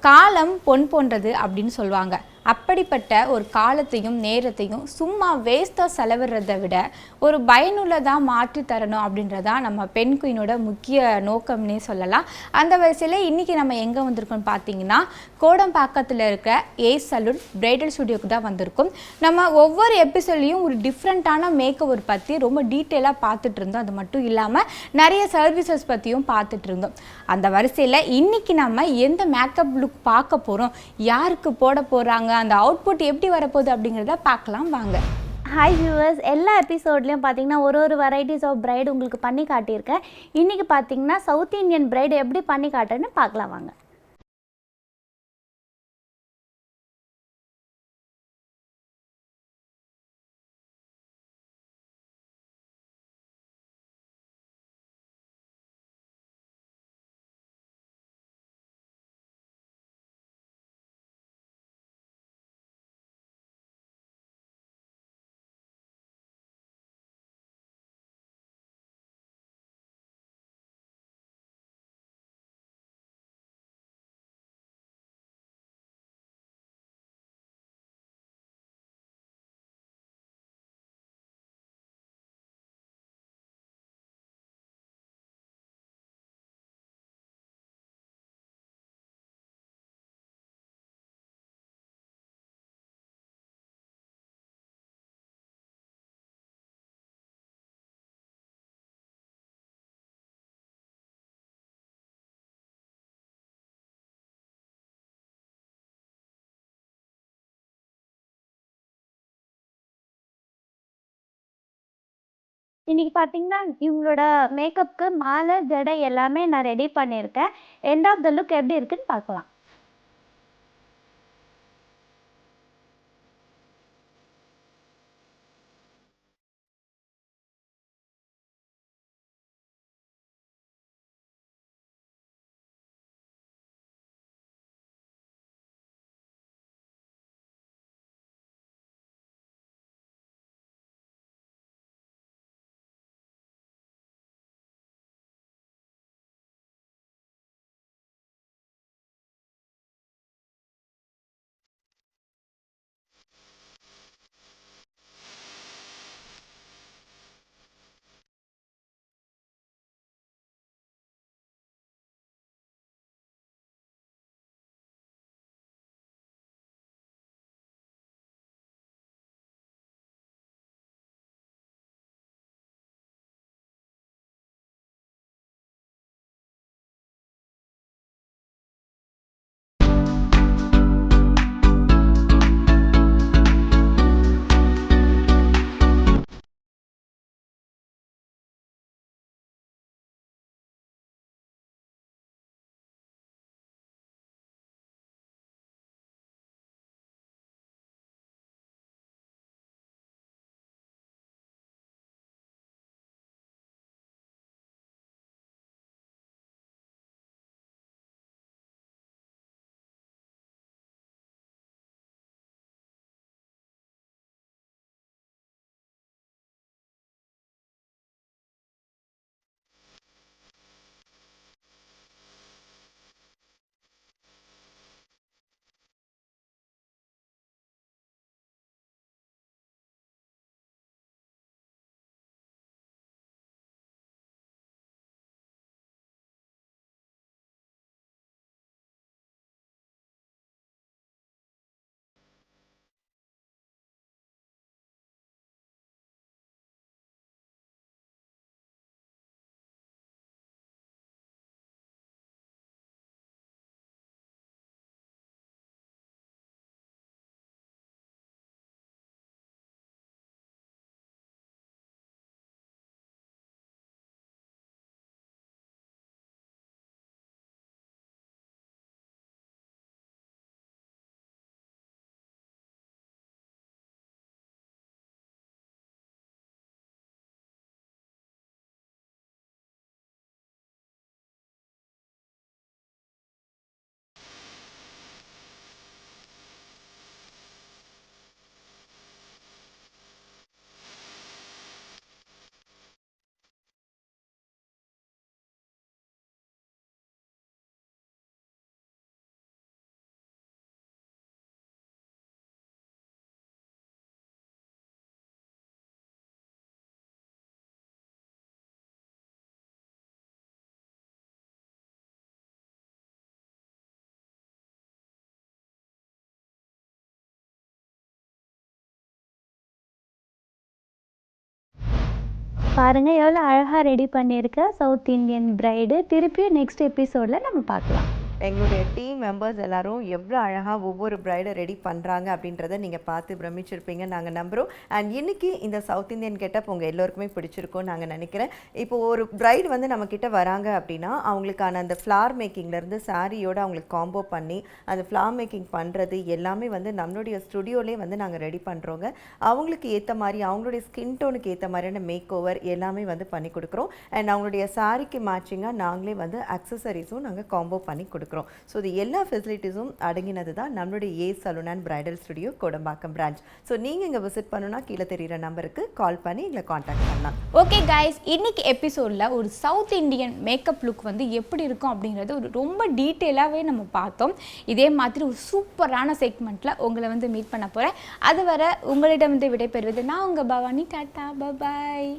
காலம் பொன் போன்றது அப்படின்னு சொல்லுவாங்க. அப்படிப்பட்ட ஒரு காலத்தையும் நேரத்தையும் சும்மா வேஸ்ட்டாக செலவிடுறதை விட ஒரு பயனுள்ளதாக மாற்றி தரணும் அப்படின்றதான் நம்ம பெண் குயினோட முக்கிய நோக்கம்னே சொல்லலாம். அந்த வரிசையில் இன்றைக்கி நம்ம எங்கே வந்திருக்கோம்னு பார்த்தீங்கன்னா, கோடம்பாக்கத்தில் இருக்க ஏஸ் சலூன் பிரைடல் ஸ்டுடியோக்கு தான் வந்திருக்கும். நம்ம ஒவ்வொரு எபிசோட்லையும் ஒரு டிஃப்ரெண்ட்டான மேக்கோவர் பற்றி ரொம்ப டீட்டெயிலாக பார்த்துட்டு இருந்தோம். அது மட்டும் இல்லாமல் நிறைய சர்வீசஸ் பற்றியும் பார்த்துட்டு இருந்தோம். அந்த வரிசையில் இன்றைக்கி நம்ம எந்த மேக்கப் லுக் பார்க்க போகிறோம், யாருக்கு போட போகிறாங்க, அந்த அவுட்புட் எப்படி வரப்போகுது அப்படிங்கிறத பார்க்கலாம் வாங்க. ஹாய் வியூவர்ஸ், எல்லா எபிசோட்லேயும் பார்த்தீங்கன்னா ஒரு வெரைட்டிஸ் ஆஃப் பிரைடு உங்களுக்கு பண்ணி காட்டியிருக்கேன். இன்றைக்கி பார்த்தீங்கன்னா சவுத் இந்தியன் பிரைடு எப்படி பண்ணி காட்டுறேன்னு பார்க்கலாம் வாங்க. இன்றைக்கி பார்த்தீங்கன்னா இவங்களோட மேக்கப்புக்கு மாலை ஜடை எல்லாமே நான் ரெடி பண்ணியிருக்கேன். எண்ட் ஆஃப் த லுக் எப்படி இருக்குன்னு பார்க்கலாம். பாருங்கள் எவ்வளோ அழகாக ரெடி பண்ணியிருக்க சவுத் இந்தியன் பிரைடு. திருப்பியும் நெக்ஸ்ட் எபிசோடில் நம்ம பார்க்கலாம். எங்களுடைய டீம் மெம்பர்ஸ் எல்லாரும் எவ்வளோ அழகாக ஒவ்வொரு பிரைடை ரெடி பண்ணுறாங்க அப்படின்றத நீங்கள் பார்த்து பிரமிச்சிருப்பீங்க நாங்கள் நம்புகிறோம். அண்ட் இன்னைக்கு இந்த சவுத் இந்தியன் கெட்டப் உங்கள் எல்லோருக்குமே பிடிச்சிருக்கும்னு நாங்கள் நினைக்கிறேன். இப்போ ஒரு பிரைடு வந்து நம்மக்கிட்ட வராங்க அப்படின்னா அவங்களுக்கான அந்த ஃப்ளார் மேக்கிங்லேருந்து சாரியோடு அவங்களுக்கு காம்போ பண்ணி அந்த ஃப்ளார் மேக்கிங் பண்ணுறது எல்லாமே வந்து நம்மளுடைய ஸ்டுடியோலேயே வந்து நாங்கள் ரெடி பண்ணுறோங்க. அவங்களுக்கு ஏற்ற மாதிரி அவங்களுடைய ஸ்கின் டோனுக்கு ஏற்ற மாதிரியான மேக் ஓவர் எல்லாமே வந்து பண்ணி கொடுக்குறோம். அண்ட் அவங்களுடைய சாரிக்கு மேட்சிங்காக நாங்களே வந்து அக்சசரிஸும் நாங்கள் காம்போ பண்ணி கொடுக்குறோம். ஸோ இது எல்லா ஃபெசிலிட்டிஸும் அடங்கினது தான் நம்மளுடைய A salon and bridal studio Kodambakkam branch. So நீங்கள் இங்கே விசிட் பண்ணணும்னா கீழே தெரிகிற நம்பருக்கு கால் பண்ணி எங்களை காண்டாக்ட் பண்ணலாம். ஓகே கைஸ், இன்னைக்கு எபிசோடில் ஒரு சவுத் இந்தியன் மேக்கப் லுக் வந்து எப்படி இருக்கும் அப்படிங்கிறது ஒரு ரொம்ப டீட்டெயிலாகவே நம்ம பார்த்தோம். இதே மாதிரி ஒரு சூப்பரான செக்மெண்ட்டில் உங்களை வந்து மீட் பண்ண போகிறேன். அதுவரை உங்களிடம் வந்து விடைபெறுவது நான் உங்கள் பவானி. டாட்டா, பாய்.